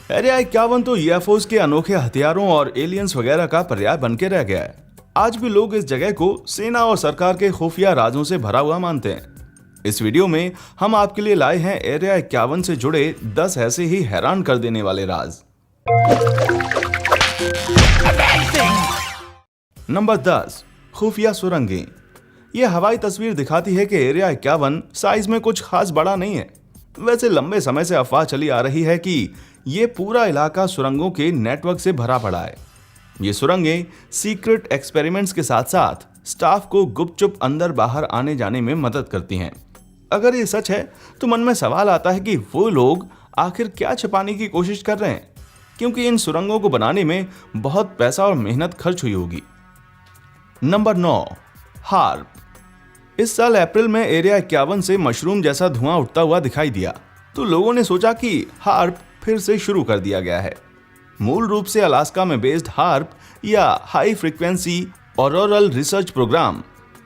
Area 51 तो UFOs के अनोखे हथियारों और एलियंस वगैरह का पर्याय बन के रह गया है। आज भी लोग इस जगह को सेना और सरकार के खुफिया राजों से भरा हुआ मानते हैं। इस वीडियो में हम आपके लिए लाए हैं एरिया 51 से जुड़े 10 ऐसे ही हैरान कर देने वाले राज। नंबर 10, खुफिया सुरंगें। यह हवाई तस्वीर दिखाती है कि एरिया 51 साइज में कुछ खास बड़ा नहीं है। वैसे लंबे समय से अफवाह चली आ रही है कि यह पूरा इलाका सुरंगों के नेटवर्क से भरा पड़ा है। ये सुरंगें सीक्रेट एक्सपेरिमेंट्स के साथ साथ स्टाफ को गुपचुप अंदर बाहर आने जाने में मदद करती हैं। अगर ये सच है तो मन में सवाल आता है कि वो लोग आखिर क्या छिपाने की कोशिश कर रहे हैं, क्योंकि इन सुरंगों को बनाने में बहुत पैसा और मेहनत खर्च हुई होगी। Number 9, harp. इस साल अप्रैल में एरिया 51 से मशरूम जैसा धुआं उठता हुआ दिखाई दिया, तो लोगों ने सोचा कि हार्प फिर से शुरू कर दिया गया है। मूल रूप से अलास्का में बेस्ड हार्प या high frequency auroral research program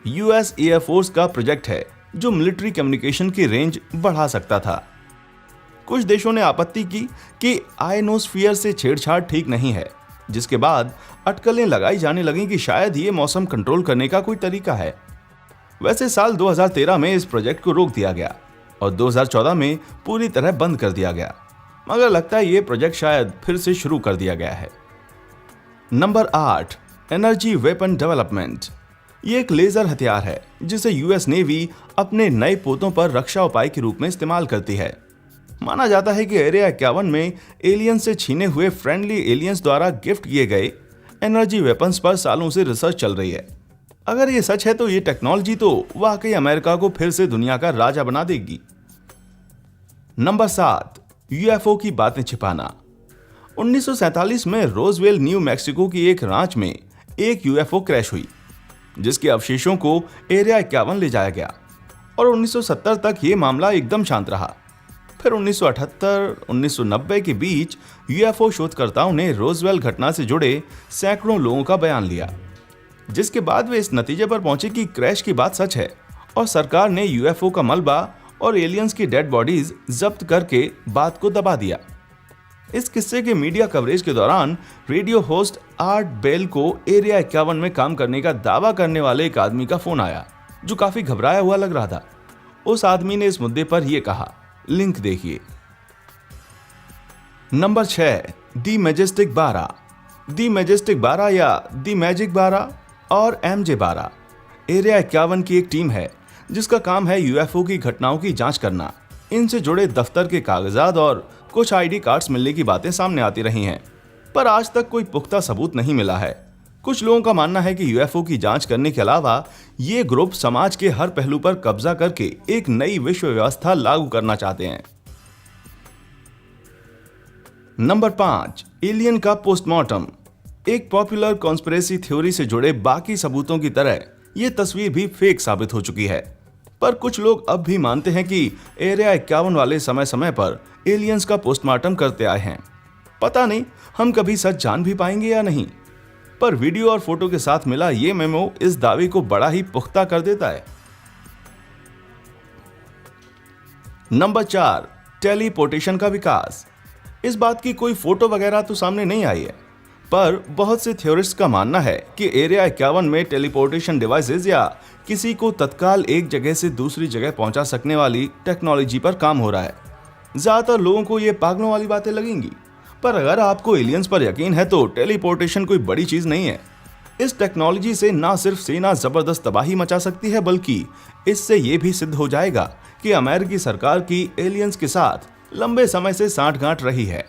US air force का प्रोजेक्ट है, जो मिलिट्री कम्युनिकेशन की रेंज बढ़ा सकता था। कुछ देशों ने आपत्ति की कि आयनोस्फीयर से छेड़छाड़ ठीक नहीं है, जिसके बाद अटकलें लगाई जाने लगी कि शायद ये मौसम कंट्रोल करने का कोई तरीका है। वैसे साल 2013 में इस प्रोजेक्ट को रोक दिया गया और 2014 में पूरी तरह बंद कर दिया गया, मगर लगता है ये प्रोजेक्ट शायद फिर से शुरू कर दिया गया है। Number 8, energy weapon development. ये एक लेजर हथियार है जिसे यूएस नेवी अपने नए पोतों पर रक्षा उपाय के रूप में इस्तेमाल करती है। माना जाता है कि एरिया 51 में एलियंस से छीने हुए फ्रेंडली एलियंस द्वारा गिफ्ट किए गए एनर्जी वेपन्स पर सालों से रिसर्च चल रही है। अगर ये सच है तो ये टेक्नोलॉजी तो वाकई अमेरिका को फिर से दुनिया का राजा बना देगी। नंबर 7, यूएफओ की बातें छिपाना। 1947 में रोजवेल न्यू मैक्सिको की एक रांच में एक यूएफओ क्रैश हुई, जिसके अवशेषों को एरिया 51 ले जाया गया और 1970 तक ये मामला एकदम शांत रहा। फिर 1978-1990 के बीच यूएफओ शोधकर्ताओं ने रोजवेल घटना से जुड़े सैकड़ों लोगों का बयान लिया, जिसके बाद वे इस नतीजे पर पहुंचे कि क्रैश की बात सच है और सरकार ने यूएफओ का मलबा और एलियंस की डेड बॉडीज जब्त करके बात को दबा दिया। इस किस्से के मीडिया कवरेज के दौरान रेडियो होस्ट आर्ट बेल को एरिया 51 में काम करने का दावा करने वाले एक आदमी का फोन आया, जो काफी घबराया हुआ लग रहा था। उस आदमी ने इस मुद्दे पर यह कहा, लिंक देखिए। नंबर 6, दी मैजेस्टिक 12। दी मैजेस्टिक 12 या दी मैजिक 12 और MJ 12 एरिया 51 की एक टीम है जिसका काम है यूएफओ की घटनाओं की जांच करना। इनसे जुड़े दफ्तर के कागजात और कुछ आईडी कार्ड्स मिलने की बातें सामने आती रही हैं, पर आज तक कोई पुख्ता सबूत नहीं मिला है। कुछ लोगों का मानना है कि यूएफओ की जांच करने के अलावा ये ग्रुप समाज के हर पहलू पर कब्जा करके एक नई विश्व व्यवस्था लागू करना चाहते हैं। नंबर 5, एलियन का पोस्टमार्टम। एक पॉपुलर कॉन्स्पिरेसी थ्योरी से जुड़े बाकी सबूतों की तरह यह तस्वीर भी फेक साबित हो चुकी है, पर कुछ लोग अब भी मानते हैं कि एरिया 51 वाले समय समय पर एलियंस का पोस्टमार्टम करते आए हैं। पता नहीं हम कभी सच जान भी पाएंगे या नहीं, पर वीडियो और फोटो के साथ मिला ये मेमो इस दावे को बड़ा ही पुख्ता कर देता है। नंबर 4, टेलीपोर्टेशन का विकास। इस बात की कोई फोटो वगैरह तो सामने नहीं आई है, पर बहुत से थ्योरिस्ट्स का मानना है कि एरिया 51 में टेलीपोर्टेशन डिवाइसेस या किसी को तत्काल एक जगह से दूसरी जगह पहुंचा सकने वाली टेक्नोलॉजी पर काम हो रहा है। ज्यादातर लोगों को ये पागलों वाली बातें लगेंगी, पर अगर आपको एलियंस पर यकीन है तो टेलीपोर्टेशन कोई बड़ी चीज नहीं है। इस टेक्नोलॉजी से ना सिर्फ सेना जबरदस्त तबाही मचा सकती है, बल्कि इससे यह भी सिद्ध हो जाएगा कि अमेरिकी सरकार की एलियंस के साथ लंबे समय से सांठगांठ रही है।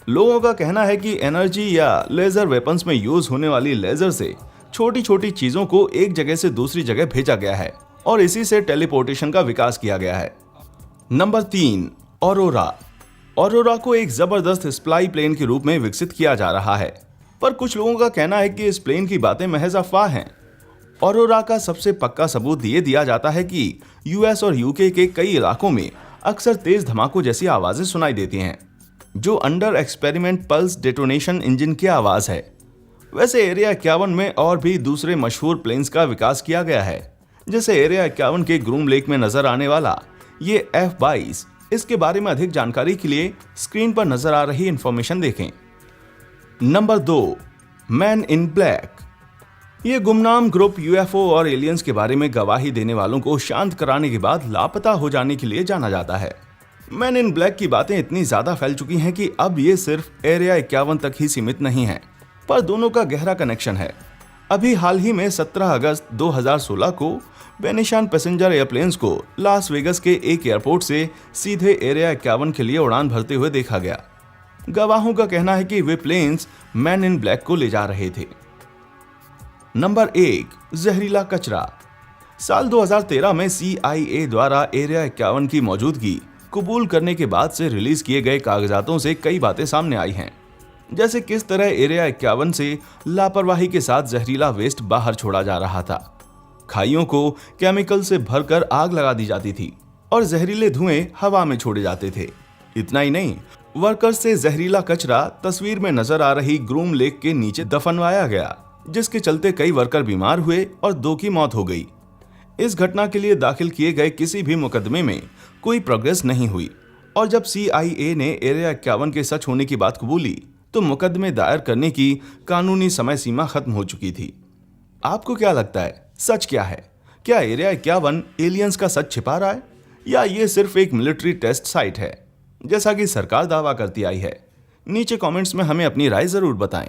लोगों का कहना है कि एनर्जी या लेजर वेपन्स में यूज होने वाली लेजर से छोटी छोटी चीजों को एक जगह से दूसरी जगह भेजा गया है और इसी से टेलीपोर्टेशन का विकास किया गया है। Number 3, aurora. ऑरोरा को एक जबरदस्त स्पाई प्लेन के रूप में विकसित किया जा रहा है, पर कुछ लोगों का कहना है कि इस प्लेन की बातें महज अफवाह हैं। ऑरोरा का सबसे पक्का सबूत ये दिया जाता है कि यूएस और यूके के कई इलाकों में अक्सर तेज धमाकों जैसी आवाजें सुनाई देती हैं, जो under experiment pulse detonation engine की आवाज है। वैसे एरिया 51 में और भी दूसरे मशहूर प्लेन्स का विकास किया गया है, जैसे एरिया 51 के ग्रूम लेक में नजर आने वाला ये F-22 इसके बारे में अधिक जानकारी के लिए स्क्रीन पर नजर आ रही इंफॉर्मेशन देखें। Number 2, man in black. ये गुमनाम ग्रुप यूएफओ और एलियंस के बारे में गवाही देने वालों को शांत कराने के बाद लापता हो जाने के लिए जाना जाता है। मैन इन ब्लैक की बातें इतनी ज्यादा फैल चुकी हैं कि अब ये सिर्फ एरिया 51 तक ही सीमित नहीं है, पर दोनों का गहरा कनेक्शन है। अभी हाल ही में 17 अगस्त 2016 को वेनेशियन पैसेंजर एयरप्लेन्स को लास वेगस के एक एयरपोर्ट से सीधे एरिया 51 के लिए उड़ान भरते हुए देखा गया। गवाहों का कहना है कि वे प्लेन्स मैन इन ब्लैक को ले जा रहे थे। नंबर 1, जहरीला कचरा। साल 2013 में CIA द्वारा एरिया 51 की मौजूदगी कबूल करने के बाद से रिलीज किए गए कागजातों से कई बातें सामने आई हैं, जैसे किस तरह एरिया 51 से लापरवाही के साथ जहरीला वेस्ट बाहर छोड़ा जा रहा था। खाइयों को केमिकल से भरकर आग लगा दी जाती थी और जहरीले धुएं हवा में छोड़े जाते थे। इतना ही नहीं, वर्कर्स से जहरीला कचरा तस्वीर में नजर आ रही ग्रूम लेक के नीचे दफनवाया गया, जिसके चलते कई वर्कर बीमार हुए और 2 की मौत हो गई। इस घटना के लिए दाखिल किए गए किसी भी मुकदमे में कोई प्रोग्रेस नहीं हुई और जब CIA ने एरिया 51 के सच होने की बात कबूली तो मुकदमे दायर करने की कानूनी समय सीमा खत्म हो चुकी थी। आपको क्या लगता है, सच क्या है? क्या एरिया 51 एलियंस का सच छिपा रहा है या ये सिर्फ एक मिलिट्री टेस्ट साइट है, जैसा कि सरकार दावा करती आई है? नीचे कमेंट्स में हमें अपनी राय जरूर बताएं।